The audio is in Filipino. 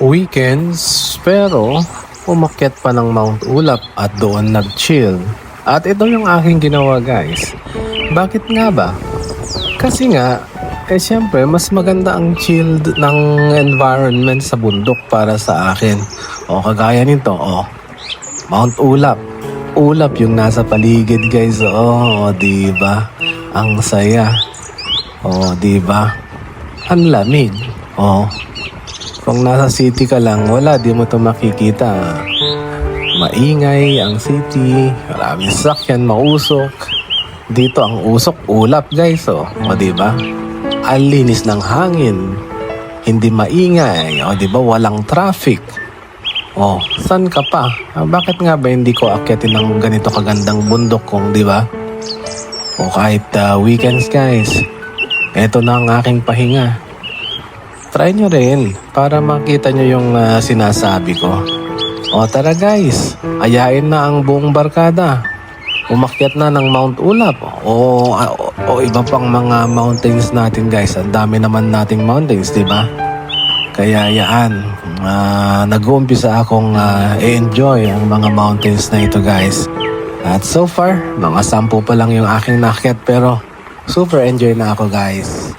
weekends pero umakyat pa ng Mount Ulap at doon nag-chill. At ito yung aking ginawa guys. Bakit nga ba? Kasi nga, syempre mas maganda ang chill ng environment sa bundok para sa akin. O kagaya nito, Mount Ulap. Ulap yung nasa paligid guys. Diba? Ang saya. Diba? Ang lamig. Kung nasa city ka lang, wala, di mo to makikita. Maingay ang city, maraming sasakyan, mausok. Dito ang usok, ulap guys, diba? Ang linis ng hangin, hindi maingay, diba? Walang traffic. San ka pa? Bakit nga ba hindi ko akyatin ng ganito kagandang bundok kung, diba? Kahit weekends guys, eto na ang aking pahinga. Try nyo rin para makita nyo yung sinasabi ko. Tara guys, ayain na ang buong barkada. Umakyat na ng Mount Ulap. Iba pang mga mountains natin guys. Ang dami naman nating mountains, di ba? Kaya yaan, nag-uumpisa akong enjoy ang mga mountains na ito guys. At so far, mga 10 pa lang yung aking nakyat pero super enjoy na ako guys.